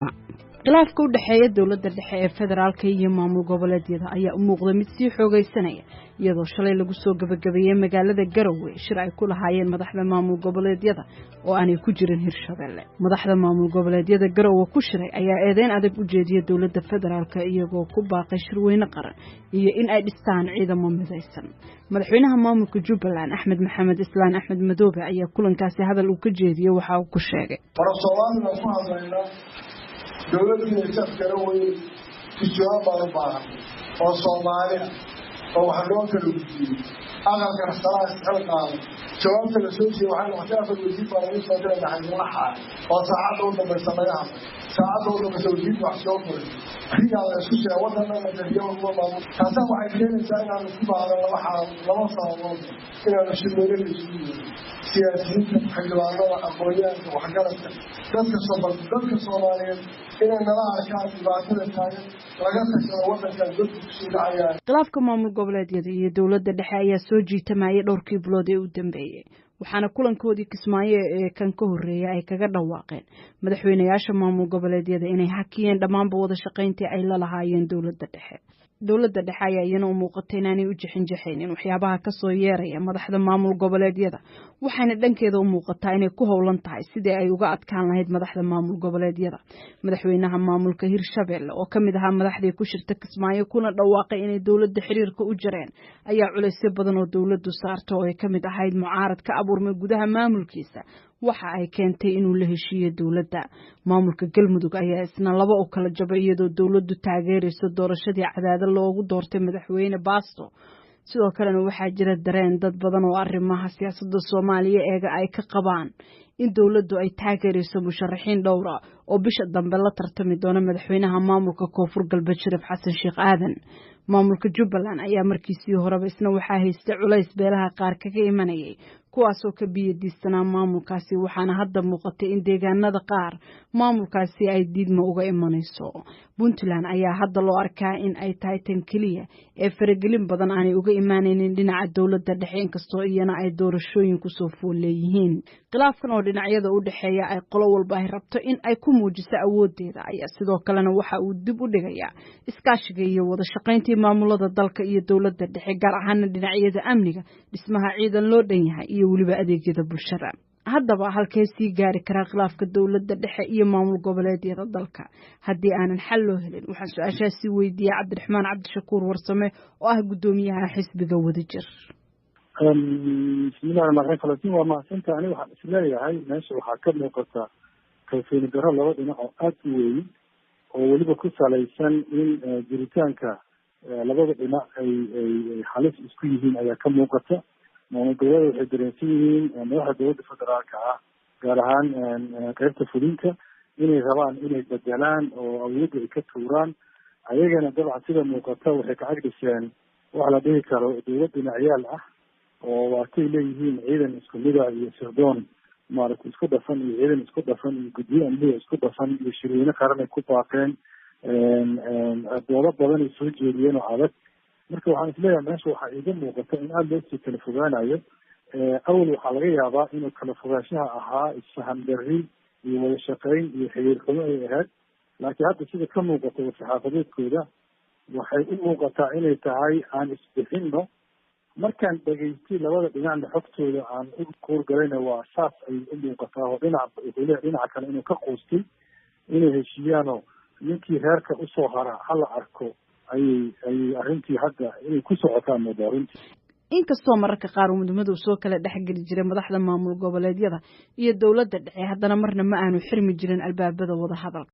khilaafka u dhexeeya dowladda dhexe ee federaalka iyo maamul goboleedyada ayaa u muuqda mid sii xoogaysanaya iyadoo shalay lagu soo gabagabeeyey magaalada Garowe shir ay ku lahaayeen madaxda maamul goboleedyada oo aanay ku jirin Hirshabelle. Madaxda maamul goboleedyada Garowe ku shiray ayaa eedeyn adag u jeediyay dowladda federaalka iyagoo ku baaqay shirweyne qaran iyo in ay dhistaan ciidamo midaysan. Madaxweynaha maamulka Jubbaland Axmed Maxamed Islaan Axmed Madoobe ayaa kulankaasi hadal uu ka jeediyay waxa uu ku sheegay dowladda shaqo Garowe tijaab baahan oo Soomaaliya oo wax loo kala gudbiyay aqalka salaas xilqaan jawaabta la soo jeeyo waxay noqotay wasiir baarlamaanka soo diray xaqiiqaha oo saacado u dambaysa laga hadlay saacado u dambaysa wasiir wax soo qoray riyaal isku soo wadana la dariyo oo maamul taasoo waxay keenaysaa in aan ku baahdo laba saacadood inaan shirweyne la isugu siyaasiyiinta xildhibaanada aqoonyahanka waxgaradka dadka Soomaaliyeed inay nala arkaan dhibaatada taagan laga tashado wadankan dadku soo dhacayaan. Khilaafka maamul goboleedyada iyo dowladda dhexe ayaa soo jiitamayay dhowrkii bilood ee u dambeeyay waxaana kulankoodii Kismaayo ee kan ka horeeyay ay kaga dhawaaqeen madaxweynayaasha maamul goboleedyada inay hakiyeen dhammaan wada shaqayntii ay la lahaayeen dowladda dhexe. Dowladda dhexe ayaa iyana u muuqatay inaanay u jixin waxyaabaha ka soo yeeraya madaxda maamul goboleedyada waxaana dhankeeda u muuqataa inay ku howlan tahay sidii ay uga adkaan lahayd madaxda maamul goboleedyada. Madaxweynaha maamulka Hirshabelle oo kamid ahaa madaxdii ku shirta Kismaayo kuna dhawaaqay inay dowladda xiriirka u jireen ayaa culeysyo badan oo dowladdu saarto oo ay kamid ahayd mucaarad ka abuurmay gudaha maamulkiisa waxa ay keentay inuu la heshiiyo dowladda. Maamulka Galmudug ayaa isna laba u kala jabay iyadoo dowladdu taageerayso doorashadii cadaadad loogu doortay madaxweyne Baasto. Sidoo kalena waxaa jira dareen dad badan oo arrimaha siyaasadda Soomaaliya eega ay ka qabaan in dowladdu ay taageerayso musharaxiin dhowr ah oo bisha dambe la tartami doona madaxweynaha maamulka Koonfur Galbeed Shariif Xasan Sheekh Aadan. Maamulka Jubbaland ayaa markiisii horeba isna waxaa haystay culays beelaha qaar kaga imanayay kuwaasoo ka biyadiisanaa maamulkaasi waxaana hadda muuqatay in deegaanada qaar maamulkaasi ay diidmo uga imanayso. Puntland ayaa hadda loo arkaa in ay tahay tan keliya ee faragelin badan aanay uga imaanaynin dhinaca dowladda dhexe inkastoo iyana ay doorashooyin kusoo fool leeyihiin. Khilaafkan oo dhinacyada u dhexeeya ay qolo walba ay rabto in ay ku muujiso awoodeeda ayaa sidoo kalena waxa uu dib u dhigayaa iskaashiga iyo wada shaqayntii maamulada dalka iyo dowladda dhexe gaar ahaan dhinacyada amniga dhismaha ciidan loo dhan yahay iyo waliba adeegyada bulshada. Haddaba halkee sii gaari karaa khilaafka dowladda dhexe iyo maamul goboleedyada dalka haddii aanan xal loo helin? Waxaan su'aashaasi weydiiyay Cabdiraxmaan Cabdishakuur Warsame oo ah gudoomiyaha xisbiga Wadajir. bismillahi rahmaani rahiim waa mahadsantahay. Aniga waxaan isleeyahay meesha waxaa ka muuqata kalsooni darro laba dhinac oo aad u weyn oo weliba ku salaysan in jiritaanka labada dhinac ay halis isku yihiin ayaa ka muuqata. maamul goboleedyada waxay dareensan yihiin madaxda dowladda federaalka ah gaar ahaan qaybta fulinta inay rabaan inay bedelaan oo awoodda ay ka tuuraan ayagana dabcan sida muuqata waxay ka cagdhiseen waxa la dhihi karo dowlad dhinacyaal ah oo waatay leeyihiin ciidan isku mida iyo sirdoon maaragtay isku dhafan iyo ciidan isku dhafan iyo guddiyo amniga isku dhafan iyo shirweyne qaran ay ku baaqeen doodo badan ay soo jeediyeen oo adag. marka waxaan isleeyahay meesha waxaa iiga muuqata in aada loo sii kala fogaanayo. awal waxaa laga yaabaa inuu kala fogaanshaha ahaa isfahan darri iyo wada shaqayn iyo xiriir xumo ay ahayd laakiin hadda sida ka muuqata saxaafadeedkooda waxay u muuqataa inay tahay aan isbixinno. markaan dhegaystay labada dhinacna xogtooda aan u kuurgalayna waa saas ay u muuqataa oo dhinaca kale inuu ka quustay inay heshiiyaanoo ninkii reerka usoo hara hala arko ayay arrintii hadda inay ku socotaan moodaa runtii. inkastoo mararka qaar midnimadu soo kala dhexgeli jiray madaxda maamul goboleedyada iyo dowladda dhexe haddana marna ma aanu xirmi jirin albaabada wada hadalka.